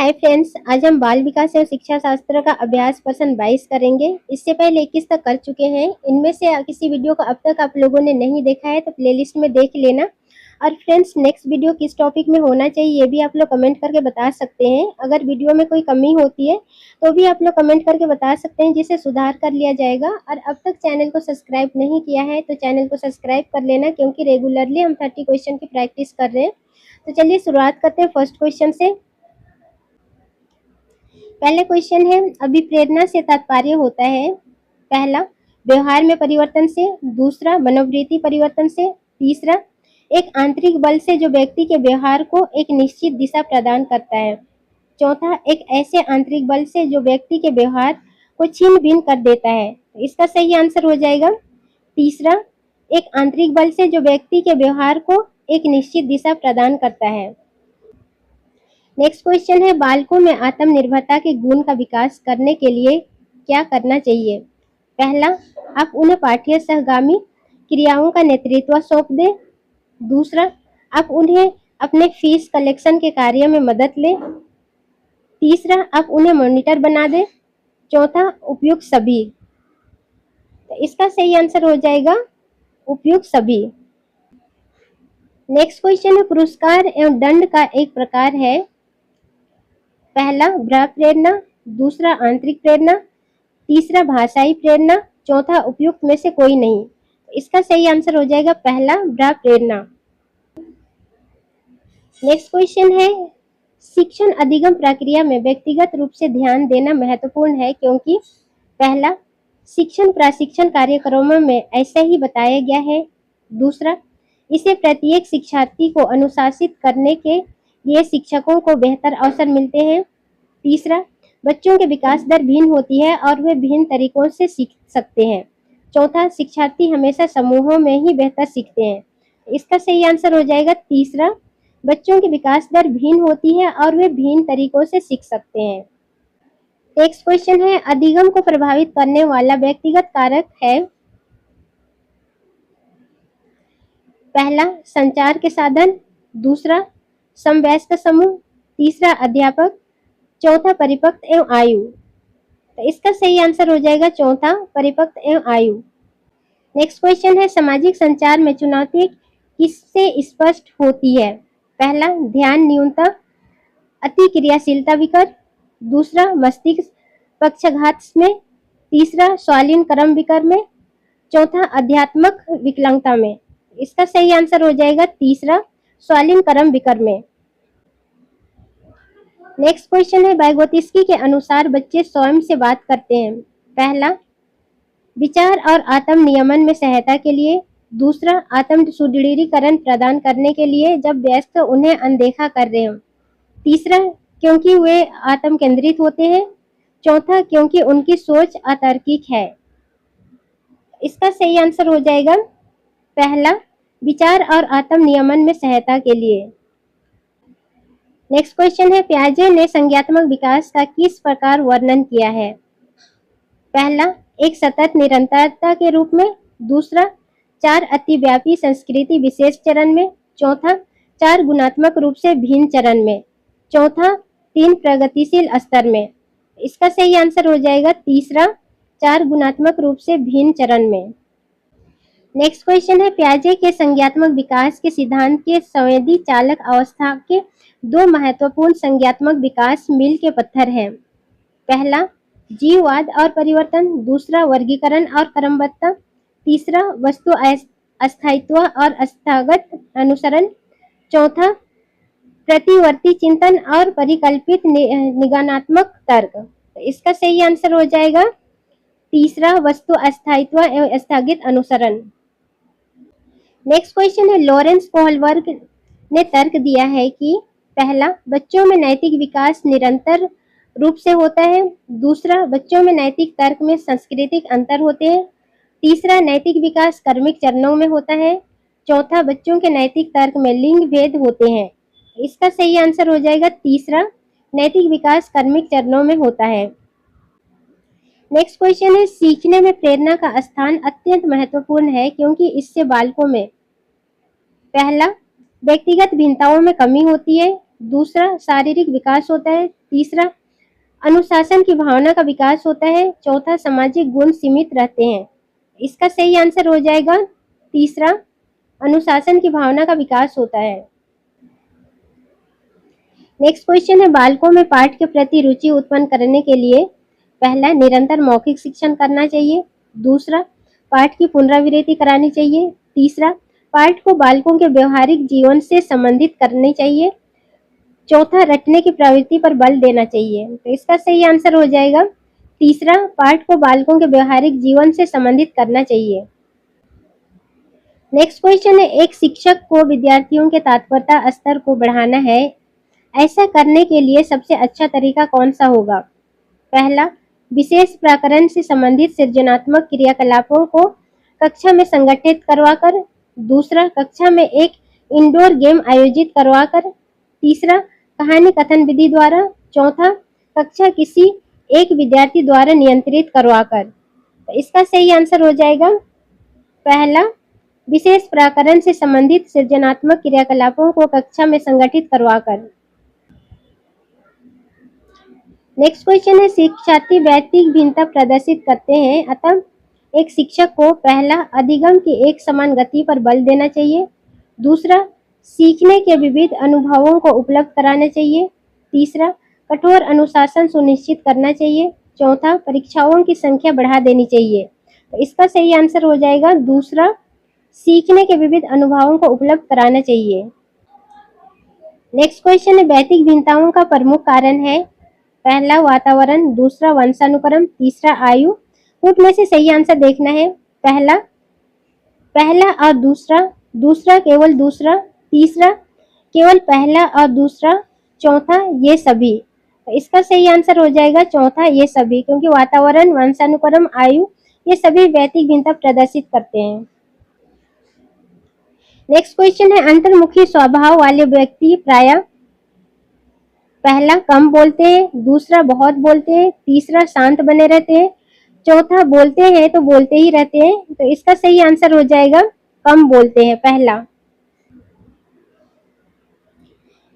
Hi friends, आज हम बाल विकास एवं शिक्षा शास्त्र का अभ्यास प्रश्न 22 करेंगे। इससे पहले 21 तक कर चुके हैं। इनमें से किसी वीडियो को अब तक आप लोगों ने नहीं देखा है तो प्लेलिस्ट में देख लेना। और फ्रेंड्स, नेक्स्ट वीडियो किस टॉपिक में होना चाहिए ये भी आप लोग कमेंट करके बता सकते हैं। अगर वीडियो में कोई कमी होती है तो भी आप लोग कमेंट करके बता सकते हैं, जिसे सुधार कर लिया जाएगा। और अब तक चैनल को सब्सक्राइब नहीं किया है तो चैनल को सब्सक्राइब कर लेना, क्योंकि रेगुलरली हम 30 क्वेश्चन की प्रैक्टिस कर रहे हैं। तो चलिए शुरुआत करते हैं फर्स्ट क्वेश्चन से। पहले क्वेश्चन है, अभिप्रेरणा से तात्पर्य होता है पहला व्यवहार में परिवर्तन से, दूसरा मनोवृत्ति परिवर्तन से, तीसरा एक आंतरिक बल से जो व्यक्ति के व्यवहार को एक निश्चित दिशा प्रदान करता है, चौथा एक ऐसे आंतरिक बल से जो व्यक्ति के व्यवहार को छिन्न भिन्न कर देता है। इसका सही आंसर हो जाएगा तीसरा, एक आंतरिक बल से जो व्यक्ति के व्यवहार को एक निश्चित दिशा प्रदान करता है। नेक्स्ट क्वेश्चन है, बालकों में आत्मनिर्भरता के गुण का विकास करने के लिए क्या करना चाहिए। पहला, आप उन्हें पाठ्य सहगामी क्रियाओं का नेतृत्व सौंप दें। दूसरा, आप उन्हें अपने फीस कलेक्शन के कार्य में मदद लें। तीसरा, आप उन्हें मॉनिटर बना दें। चौथा, उपयुक्त सभी। तो इसका सही आंसर हो जाएगा उपयुक्त सभी। नेक्स्ट क्वेश्चन है, पुरस्कार एवं दंड का एक प्रकार है पहला बाह्य प्रेरणा, दूसरा आंतरिक प्रेरणा, तीसरा भाषाई प्रेरणा, चौथा उपयुक्त में से कोई नहीं। इसका सही आंसर हो जाएगा पहला बाह्य प्रेरणा। नेक्स्ट क्वेश्चन है, शिक्षण अधिगम प्रक्रिया में व्यक्तिगत रूप से ध्यान देना महत्वपूर्ण है, क्योंकि पहला शिक्षण प्रशिक्षण कार्यक्रमों में ऐसा ही बताया गया है। दूसरा, इसे प्रत्येक शिक्षार्थी को अनुशासित करने के लिए शिक्षकों को बेहतर अवसर मिलते हैं। तीसरा, बच्चों के विकास दर भिन्न होती है और वे भिन्न तरीकों से सीख सकते हैं। चौथा, शिक्षार्थी हमेशा समूहों में ही बेहतर सीखते हैं। इसका सही आंसर हो जाएगा तीसरा, बच्चों की विकास दर भिन्न होती है और वे भिन्न तरीकों से सीख सकते हैं। नेक्स्ट क्वेश्चन है, अधिगम को प्रभावित करने वाला व्यक्तिगत कारक है पहला संचार के साधन, दूसरा समवयस्क समूह, तीसरा अध्यापक, चौथा परिपक्व एवं आयु। तो इसका सही आंसर हो जाएगा चौथा परिपक्व एवं आयु। नेक्स्ट क्वेश्चन है, सामाजिक संचार में चुनौती किससे स्पष्ट होती है। पहला ध्यान न्यूनता, अति क्रियाशीलता विकर, दूसरा मस्तिष्क पक्षाघात में, तीसरा स्वालीन क्रम विकर में, चौथा अध्यात्मक विकलांगता में। इसका सही आंसर हो जाएगा तीसरा स्वालीन क्रम विकर में। नेक्स्ट क्वेश्चन है, वाइगोत्स्की के अनुसार बच्चे स्वयं से बात करते हैं। पहला विचार और आत्म नियमन में सहायता के लिए, दूसरा आत्म सुदृढ़ीकरण प्रदान करने के लिए जब वयस्क उन्हें अनदेखा कर रहे हो, तीसरा क्योंकि वे आत्म केंद्रित होते हैं, चौथा क्योंकि उनकी सोच अतार्किक है। इसका सही आंसर हो जाएगा पहला विचार और आत्म नियमन में सहायता के लिए। नेक्स्ट क्वेश्चन है, पियाजे ने संज्ञानात्मक विकास का किस प्रकार वर्णन किया है। पहला एक सतत निरंतरता के रूप में, दूसरा 4 अतिव्यापी संस्कृति विशेष चरण में, चौथा 4 गुणात्मक रूप से भिन्न चरण में, चौथा 3 प्रगतिशील स्तर में। इसका सही आंसर हो जाएगा तीसरा 4 गुणात्मक रूप से भिन्न चरण में। नेक्स्ट क्वेश्चन है, पियाजे के संज्ञानात्मक विकास के सिद्धांत के संवेदी चालक अवस्था के 2 महत्वपूर्ण संज्ञानात्मक विकास मील के पत्थर हैं। पहला जीववाद और परिवर्तन, दूसरा वर्गीकरण और क्रमबद्धता, तीसरा वस्तु अस्थायित्व और अस्थागत अनुसरण, चौथा प्रतिवर्ती चिंतन और परिकल्पित निगमनात्मक तर्क। इसका सही आंसर हो जाएगा तीसरा वस्तु अस्थायित्व एवं स्थगित अनुसरण। नेक्स्ट क्वेश्चन है, लॉरेंस कोहलबर्ग ने तर्क दिया है कि पहला बच्चों में नैतिक विकास निरंतर रूप से होता है, दूसरा बच्चों में नैतिक तर्क में सांस्कृतिक अंतर होते हैं, तीसरा नैतिक विकास क्रमिक चरणों में होता है, चौथा बच्चों के नैतिक तर्क में लिंग भेद होते हैं। इसका सही आंसर हो जाएगा तीसरा नैतिक विकास क्रमिक चरणों में होता है। नेक्स्ट क्वेश्चन है, सीखने में प्रेरणा का स्थान अत्यंत महत्वपूर्ण है, क्योंकि इससे बालकों में पहला व्यक्तिगत भिन्नताओं में कमी होती है, दूसरा शारीरिक विकास होता है, तीसरा अनुशासन की भावना का विकास होता है, चौथा सामाजिक गुण सीमित रहते हैं। इसका सही आंसर हो जाएगा तीसरा, अनुशासन की भावना का विकास होता है। नेक्स्ट क्वेश्चन है, बालकों में पाठ के प्रति रुचि उत्पन्न करने के लिए पहला निरंतर मौखिक शिक्षण करना चाहिए, दूसरा पाठ की पुनरावृत्ति करानी चाहिए, तीसरा पाठ को बालकों के व्यवहारिक जीवन से संबंधित करनी चाहिए, चौथा रटने की प्रवृत्ति पर बल देना चाहिए। तो इसका सही आंसर हो जाएगा तीसरा, पाठ को बालकों के व्यवहारिक जीवन से संबंधित करना चाहिए। नेक्स्ट क्वेश्चन है, एक शिक्षक को विद्यार्थियों के तत्परता स्तर को बढ़ाना है, ऐसा करने के लिए सबसे अच्छा तरीका कौन सा होगा? पहला, विशेष प्रकरण से संबंधित सृजनात्मक क्रियाकलापों को कक्षा में संगठित करवाकर, दूसरा कक्षा में एक इंडोर गेम आयोजित करवाकर, तीसरा कहानी कथन विधि द्वारा, चौथा कक्षा किसी एक विद्यार्थी द्वारा नियंत्रित करवाकर। तो इसका सही आंसर हो जाएगा पहला, विशेष प्रकरण से संबंधित सृजनात्मक क्रियाकलापों को कक्षा में संगठित करवाकर। नेक्स्ट क्वेश्चन है, शिक्षार्थी व्यक्तिगत भिन्नता प्रदर्शित करते हैं, अतः एक शिक्षक को पहला अधिगम की एक समान गति पर बल देना चाहिए, दूसरा सीखने के विविध अनुभवों को उपलब्ध कराना चाहिए, तीसरा कठोर अनुशासन सुनिश्चित करना चाहिए, चौथा परीक्षाओं की संख्या बढ़ा देनी चाहिए। तो इसका सही आंसर हो जाएगा दूसरा, सीखने के विविध अनुभवों को उपलब्ध कराना चाहिए। नेक्स्ट क्वेश्चन है, व्यक्तिगत भिन्नताओं का प्रमुख कारण है, पहला वातावरण, दूसरा वंशानुक्रम, तीसरा आयु। पुट में से सही आंसर देखना है, पहला पहला और दूसरा, दूसरा केवल दूसरा, तीसरा केवल पहला और दूसरा, चौथा ये सभी। तो इसका सही आंसर हो जाएगा चौथा ये सभी, क्योंकि वातावरण, वंशानुक्रम, आयु ये सभी व्यक्तिगत भिन्नता प्रदर्शित करते हैं। नेक्स्ट क्वेश्चन है, अंतर्मुखी स्वभाव वाले व्यक्ति प्रायः पहला कम बोलते हैं, दूसरा बहुत बोलते हैं, तीसरा शांत बने रहते हैं, चौथा बोलते हैं तो बोलते ही रहते हैं। तो इसका सही आंसर हो जाएगा कम बोलते हैं, पहला।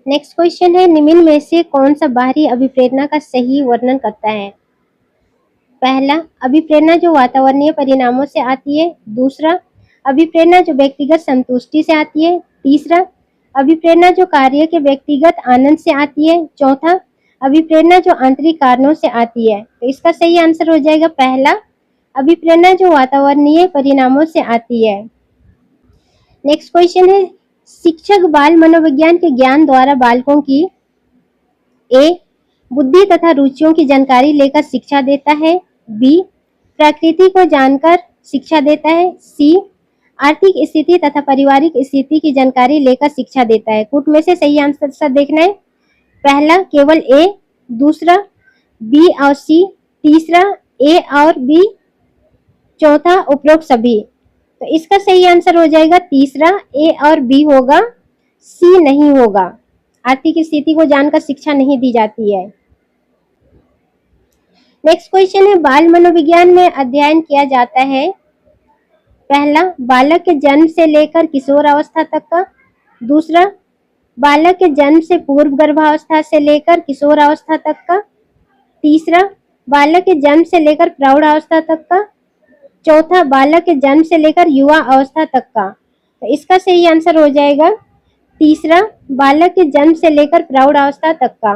नेक्स्ट क्वेश्चन है, निम्न में से कौन सा बाहरी अभिप्रेरणा का सही वर्णन करता है? पहला अभिप्रेरणा जो वातावरणीय परिणामों से आती है, दूसरा अभिप्रेरणा जो व्यक्तिगत संतुष्टि से आती है, तीसरा अभिप्रेरणा जो कार्य के व्यक्तिगत आनंद से आती है, चौथा अभिप्रेरणा जो आंतरिक कारणों से आती है। तो इसका सही आंसर हो जाएगा पहला, अभिप्रेरणा जो वातावरणीय परिणामों से आती है। नेक्स्ट क्वेश्चन है, शिक्षक बाल मनोविज्ञान के ज्ञान द्वारा बालकों की ए बुद्धि तथा रुचियों की जानकारी लेकर शिक्षा देता है, बी प्रकृति को जानकर शिक्षा देता है, सी आर्थिक स्थिति तथा पारिवारिक स्थिति की जानकारी लेकर शिक्षा देता है। कुट में से सही आंसर देखना है, पहला केवल ए, दूसरा बी और सी, तीसरा ए और बी, चौथा उपरोक्त सभी। तो इसका सही आंसर हो जाएगा तीसरा, ए और बी होगा, सी नहीं होगा। आर्थिक स्थिति को जानकर शिक्षा नहीं दी जाती है। नेक्स्ट क्वेश्चन है, बाल मनोविज्ञान में अध्ययन किया जाता है, पहला बालक के जन्म से लेकर किशोर अवस्था तक का, दूसरा बालक के जन्म से पूर्व गर्भावस्था से लेकर किशोर अवस्था तक का, तीसरा बालक के जन्म से लेकर प्रौढ़ अवस्था तक का, चौथा बालक के जन्म से लेकर युवा अवस्था तक का। तो इसका सही आंसर हो जाएगा तीसरा, बालक के जन्म से लेकर प्रौढ़ अवस्था तक का।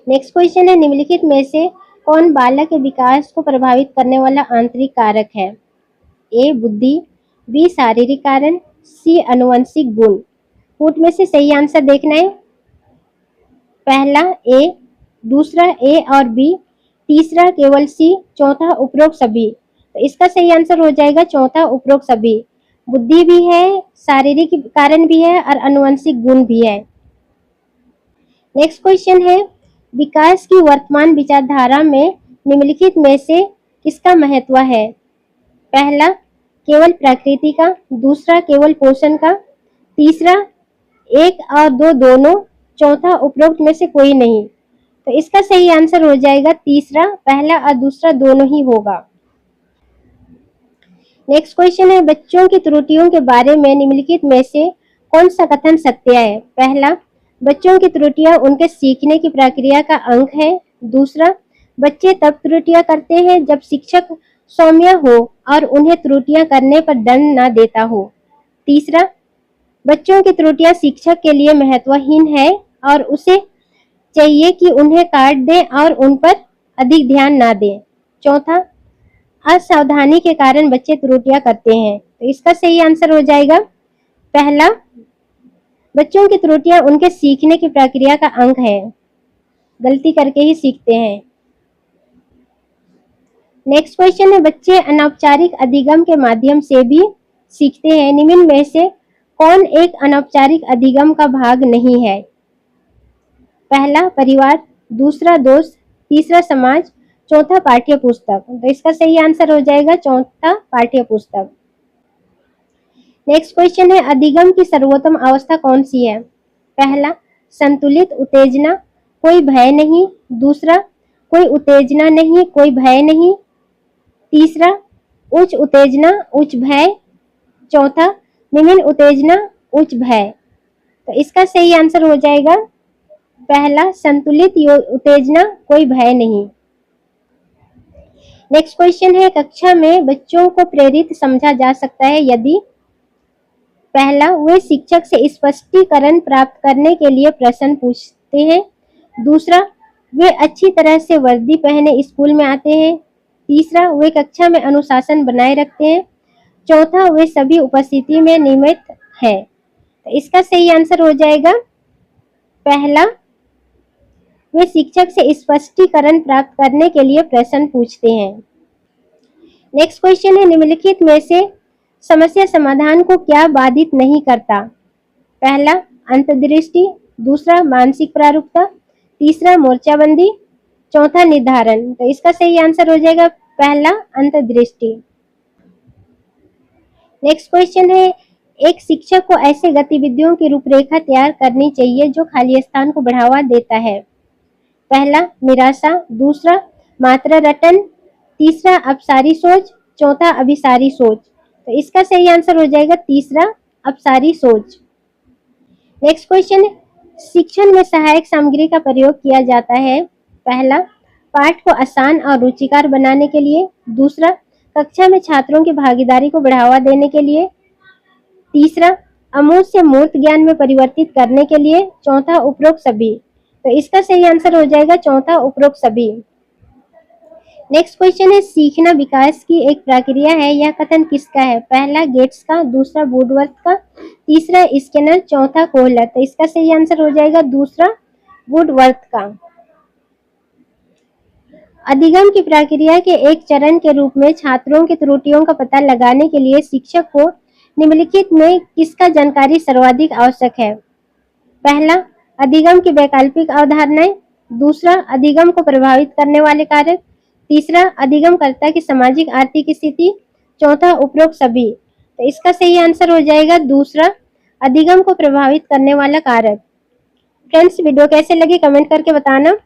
नेक्स्ट क्वेश्चन है, निम्नलिखित में से कौन बालक के विकास को प्रभावित करने वाला आंतरिक कारक है? ए बुद्धि, बी शारीरिक कारण, सी अनुवंशिक गुण। पुट में से सही आंसर देखना है, पहला ए, दूसरा ए और बी, तीसरा केवल सी, चौथा उपरोक्त सभी। तो इसका सही आंसर हो जाएगा चौथा उपरोक्त सभी। बुद्धि भी है, शारीरिक कारण भी है और अनुवंशिक गुण भी है। नेक्स्ट क्वेश्चन है, विकास की वर्तमान विचारधारा में निम्नलिखित में से किसका महत्व है? पहला केवल प्रकृति का, दूसरा केवल पोषण का, तीसरा एक और दो दोनों, चौथा उपरोक्त में से कोई नहीं। तो इसका सही आंसर हो जाएगा तीसरा, पहला और दूसरा दोनों ही होगा। नेक्स्ट क्वेश्चन है, बच्चों की त्रुटियों के बारे में निम्नलिखित में से कौन सा कथन सत्य है? पहला बच्चों की त्रुटियां उनके सीखने की प्रक्रिया का अंग है। दूसरा, बच्चे तब त्रुटियां करते हैं जब शिक्षक सौम्य हो और उन्हें त्रुटियां करने पर दंड न देता हो। तीसरा, बच्चों की त्रुटियां शिक्षक के लिए महत्वहीन है और उसे चाहिए कि उन्हें काट दे और उन पर अधिक ध्यान ना दे। चौथा, असावधानी के कारण बच्चे त्रुटियां करते हैं। तो इसका सही आंसर हो जाएगा पहला, बच्चों की त्रुटियां उनके सीखने की प्रक्रिया का अंग है, गलती करके ही सीखते हैं। नेक्स्ट क्वेश्चन है, बच्चे अनौपचारिक अधिगम के माध्यम से भी सीखते हैं। निम्न में से कौन एक अनौपचारिक अधिगम का भाग नहीं है? पहला परिवार, दूसरा दोस्त, तीसरा समाज, चौथा पाठ्य पुस्तक। तो इसका सही आंसर हो जाएगा चौथा पाठ्य पुस्तक। नेक्स्ट क्वेश्चन है, अधिगम की सर्वोत्तम अवस्था कौन सी है? पहला संतुलित उत्तेजना, कोई भय नहीं। दूसरा, कोई उत्तेजना नहीं, कोई भय नहीं। तीसरा, उच्च उत्तेजना, उच्च भय। चौथा, निम्न उत्तेजना, उच्च भय। तो इसका सही आंसर हो जाएगा पहला संतुलित उत्तेजना, कोई भय नहीं। नेक्स्ट क्वेश्चन है, कक्षा में बच्चों को प्रेरित समझा जा सकता है यदि पहला, वे शिक्षक से स्पष्टीकरण प्राप्त करने के लिए प्रश्न पूछते हैं। दूसरा, वे अच्छी तरह से वर्दी पहने स्कूल में आते हैं। तीसरा, वे कक्षा में अनुशासन बनाए रखते हैं। चौथा, वे सभी उपस्थिति में नियमित है। तो इसका सही आंसर हो जाएगा पहला, वे शिक्षक से स्पष्टीकरण प्राप्त करने के लिए प्रश्न पूछते हैं। नेक्स्ट क्वेश्चन है, निम्नलिखित में से समस्या समाधान को क्या बाधित नहीं करता? पहला अंतर्दृष्टि, दूसरा मानसिक प्रारूपता, तीसरा मोर्चाबंदी, चौथा निर्धारण। तो इसका सही आंसर हो जाएगा पहला अंतर्दृष्टि। नेक्स्ट क्वेश्चन है, एक शिक्षक को ऐसे गतिविधियों की रूपरेखा तैयार करनी चाहिए जो खाली स्थान को बढ़ावा देता है। पहला निराशा, दूसरा मात्रा रटन, तीसरा अपसारी सोच, चौथा अभिसारी सोच। तो इसका सही आंसर हो जाएगा तीसरा अपसारी सोच। नेक्स्ट क्वेश्चन, शिक्षण में सहायक सामग्री का प्रयोग किया जाता है। पहला पाठ को आसान और रुचिकर बनाने के लिए। दूसरा कक्षा में छात्रों की भागीदारी को बढ़ावा देने के लिए। तीसरा अमूर्त से मूर्त ज्ञान में परिवर्तित करने के लिए। चौथा उपरोक्त सभी। तो इसका सही आंसर हो जाएगा चौथा उपरोक्त सभी। नेक्स्ट क्वेश्चन है, सीखना विकास की एक प्रक्रिया है, यह कथन किसका है? पहला गेट्स का, दूसरा वुडवर्थ का, तीसरा स्किनर, चौथा कोहलर। तो इसका सही आंसर हो जाएगा दूसरा वुडवर्थ का। अधिगम की प्रक्रिया के एक चरण के रूप में छात्रों की त्रुटियों का पता लगाने के लिए शिक्षक को निम्नलिखित में किसका जानकारी सर्वाधिक आवश्यक है? पहला अधिगम की वैकल्पिक अवधारणाएं, दूसरा अधिगम को प्रभावित करने वाले कारक, तीसरा अधिगमकर्ता की सामाजिक आर्थिक स्थिति, चौथा उपरोक्त सभी। तो इसका सही आंसर हो जाएगा दूसरा अधिगम को प्रभावित करने वाला कारक। फ्रेंड्स, वीडियो कैसे लगे कमेंट करके बताना।